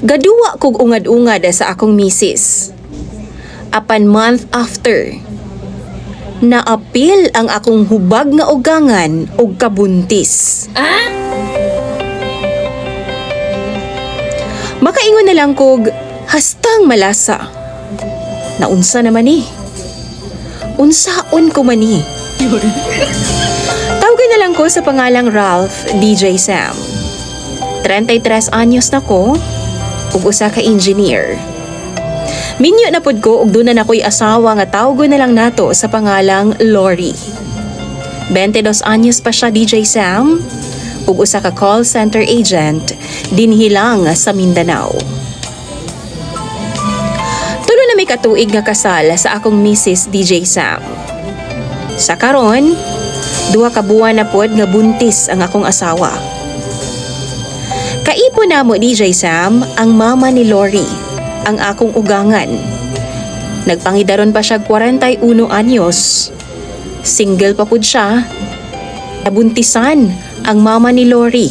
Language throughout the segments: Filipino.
Gaduwa kog ungad-ungad sa akong misis. Apan month after, naapil ang akong hubag nga ugangan og kabuntis. Makaingon na lang kog hastang malasa. Naunsa naman ni? Unsaon ko man ni? Tawagan na lang ko sa pangalang Ralph DJ Sam. 33 anyos na ko ug usa ka engineer. Minyo na pud ko ug doon na ako'y asawa nga tawgon na lang nato sa pangalang Lori. 22 anyos pa siya DJ Sam ug usa ka call center agent dinhi lang sa Mindanao. Tulo na may katuig nga kasal sa akong Mrs. DJ Sam. Sa karon, 2 ka buwan na pod nga buntis ang akong asawa. Kaipo na mo DJ Sam ang mama ni Lori, ang akong ugangan. Nagpangidaron pa siya 41 anyos. Single pa pud siya. Nabuntisan ang mama ni Lori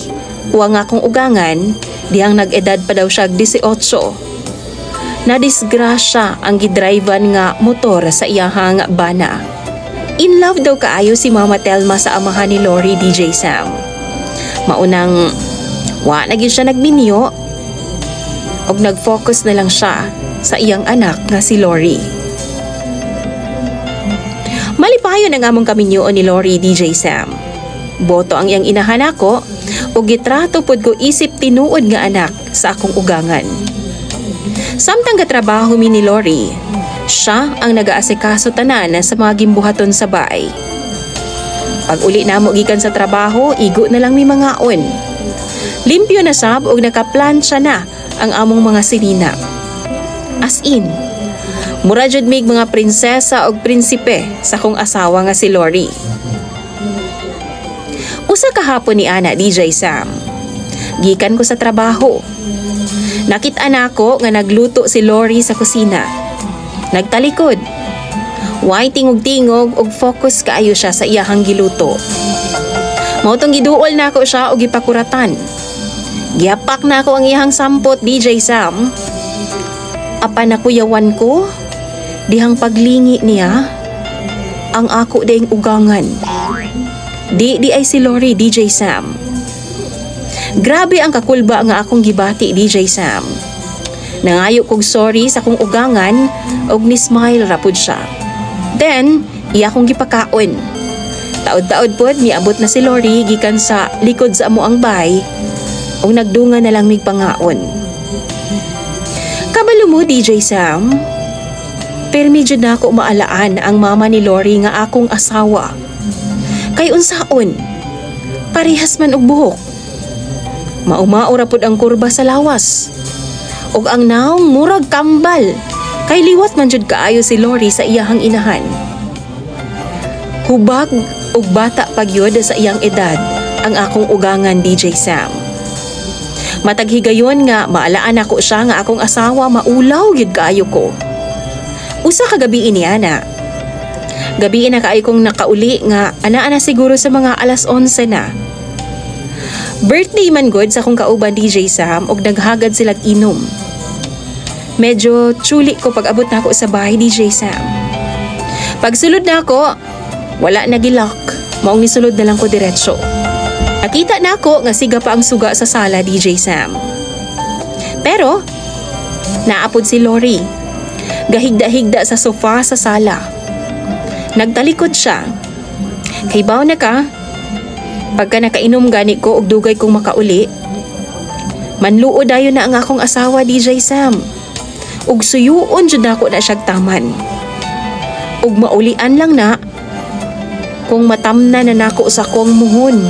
o ang akong ugangan dihang nag-edad pa daw siya 18. Nadisgrasya ang gidrivean nga motor sa iyahang bana. In love daw kaayo si Mama Telma sa amahan ni Lori DJ Sam. Maunang wa na gyud siya nagminyo og nag-focus na lang siya sa iyang anak nga si Lori. Malipayon ang among kaminyoon ni Lori DJ Sam. Boto ang iyang inahan ako ug gitrato pod ko isip tinuod nga anak sa akong ugangan. Samtang gatrabaho mi ni Lori, siya ang nagaasikaso tanan sa mga gimbuhaton sa bahay. Pag uli namo gikan sa trabaho, igo na lang mi mangaon. Limpyo na sab og nakaplansya na ang among mga sinina. As in, mura jud mig mga prinsesa og prinsipe sa kong asawa nga si Lori. Usa ka hapon ni ana DJ Sam. Gikan ko sa trabaho. Nakita na ako nga nagluto si Lori sa kusina. Nagtalikod. Way tingog-tingog og focus kaayo siya sa iyahang giluto. Mautong giduol na ako siya og gipakuratan. Giapak na ako ang iyahang sampot DJ Sam. Apan nakuyawan ko dihang paglingi niya ang ako daing ugangan. Di ay si Lori DJ Sam. Grabe ang kakulba nga akong gibati DJ Sam. Nangayo kog sorry sa kong ugangan og ni-smile rapod siya. Then, iya kong gipakaon. Taod-taod pod miabot na si Lori gikan sa likod sa amo ang bay o nagdunga na lang mig pangaon. Kabalo mo DJ Sam, pero medyo na ako maalaan ang mama ni Lori nga akong asawa. Kay unsaon, parehas man og buhok. Maumaura pod ang kurba sa lawas. Og ang naong murag kambal, kay liwat man jud kaayo si Lori sa iyahang inahan. Hubag og bata pagyod sa iyang edad ang akong ugangan DJ Sam. Mataghigayon nga maalaan ako siya nga akong asawa maulaw gid kaayo ko. Usa ka gabi ini ana. Gabi na kaayo kong nakauli nga ana siguro sa mga alas 11 na. Birthday man god sa akong kauban DJ Sam og naghagad sila inom. Medyo chuli ko pag abot na ako sa bahay DJ Sam. Pagsulod na ako, wala na gilak. Maong nisulod na lang ko diretso. Nakita na ako nga siga pa ang suga sa sala DJ Sam. Pero, naapod si Lori. Gahigda-higda sa sofa sa sala. Nagtalikod siya. Kay baw na ka, pagka nakainom gani ko og dugay kong makauli, manluod dayon na ang akong asawa DJ Sam. Ug suyuon jud ako na siyag taman. Ug maulian lang na kung matamna na nako sa kong muhon.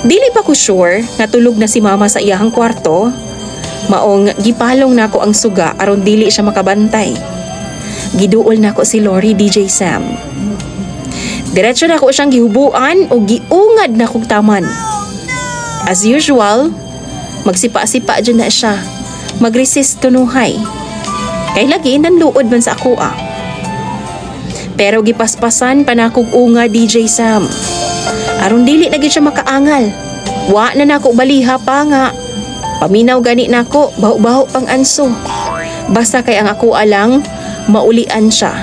Dili pa ko sure nga tulog na si mama sa iyahang kwarto. Maong gipalong nako ang suga aron dili siya makabantay. Giduol nako si Lori DJ Sam. Diretso nako siyang gihubuan o giungad na kong taman. As usual, magsipa-sipa dyan na siya. Mag-resist tunuhay. Kay lagi nanluod man sa ako ah. Pero gipaspasan pa na kong unga DJ Sam. Aron dili na gid siya makaangal. Wa na nako baliha pa nga. Paminaw gani nako, baho-baho pang anso. Basta kay ang ako alang maulian siya.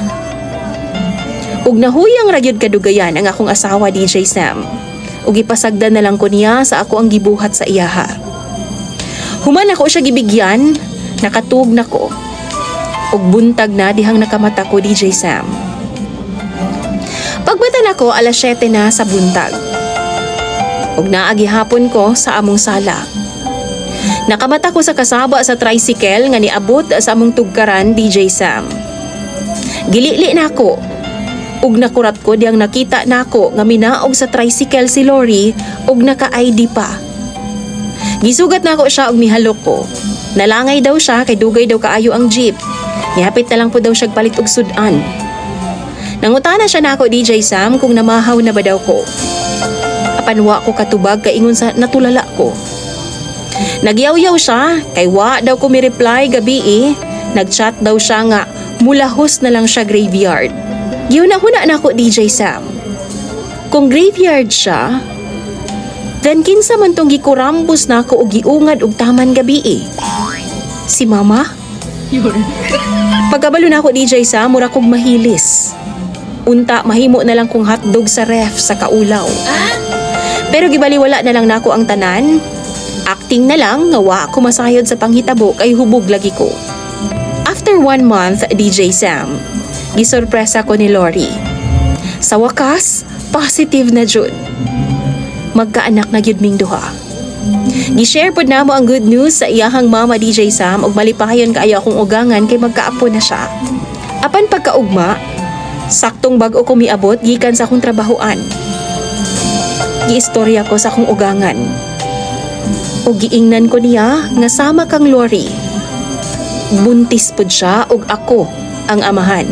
Ug nahuyang ragyod kadugayan ang akong asawa DJ Sam. Ug ipasagdan na lang ko niya sa ako ang gibuhat sa iyaha. Human ako siya gibigyan, nakatug nako. Ug buntag na dihang nakamata ko DJ Sam. Pagbatan ako alas 7 na sa buntag. Ug naagi hapon ko sa among sala. Nakamata ko sa kasaba sa tricycle nga niabot sa among tugkaran DJ Sam. Gilili na ako. Ug nakurat ko diyang nakita na ako nga minaog sa tricycle si Lori ug naka-ID pa. Gisugat na ako siya ug mihalok ko. Nalangay daw siya kay dugay daw kaayo ang jeep. Nihapit na lang po daw siya palit og sudan. Nangutana siya na ako DJ Sam kung namahaw na ba daw ko. Apanwa ko katubag kay ingon sa natulala ko. Nagyaw-yaw siya, kay wa daw ko mi-reply gabi Nag-chat daw siya nga mulahos na lang siya graveyard. Giuna-huna na ako DJ Sam. Kung graveyard siya, then kinsa man tong gikurambos na ako og giungad og taman gabi Si Mama? Pagkabalo na ako DJ Sam, mura kog mahilis. Unta, mahimo na lang kong hotdog sa ref sa kaulaw. Pero gibaliwala na lang nako ang tanan. Acting na lang nga wa ako masayod sa panghitabo kay hubog lagi ko. After 1 month, DJ Sam, gisurpresa ko ni Lori. Sa wakas, positive na jud. Magkaanak na gyud ming duha. Gi-share pod namo ang good news sa iyahang mama DJ Sam ug malipayon kaayo akong ugangan kay magkaapo na siya. Apan pagkaugma, saktong bag-o ko miabot gikan sa akong trabahoan. Giistorya ko sa akong ugangan. O giingnan ko niya nga sama kang Lori. Buntis pod siya ug ako ang amahan.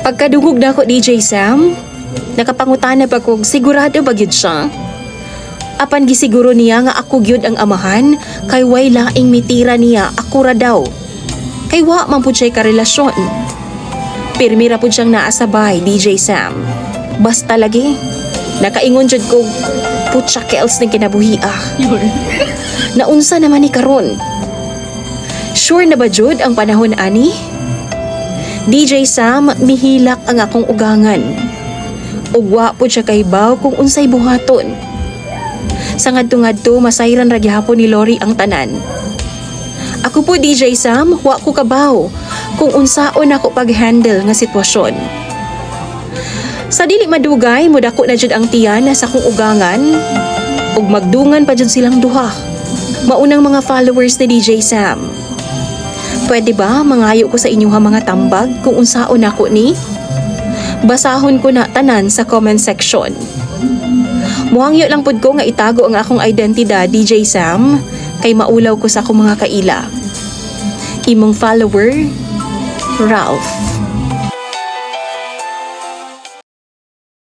Pagkadungog na ko DJ Sam, nakapangutana pa kog sigurado ba gyud siya? Apan gisiguro niya nga ako gyud ang amahan kay way laing mitira niya ako ra daw. Kay wa man pud siya karelasyon. Pirmi ra pud siyang naasabay DJ Sam. Basta lagi nakaingon jud ko putsa kels ning kinabuhi Naunsa naman ni karon? Sure na ba jud ang panahon ani? DJ Sam, mihilak ang akong ugangan. Ug wa pud siya kahibaw kung unsay buhaton. Sa ngadto-ngadto masayran ra gyapon ni Lori ang tanan. Ako po DJ Sam, wa ko kabaw kung unsaon ako pag-handle nga sitwasyon. Sa dili madugay, mudako na jud ang tiyan sa akong ugangan ug magdungan pa jud silang duha. Maunang mga followers ni DJ Sam. Pwede ba mangayo ko sa inyong mga tambag kung unsaon ako ni? Basahon ko na tanan sa comment section. Muhangyo lang pud ko nga itago ang akong identidad DJ Sam kay maulaw ko sa akong mga kaila. Imong follower, Ralph.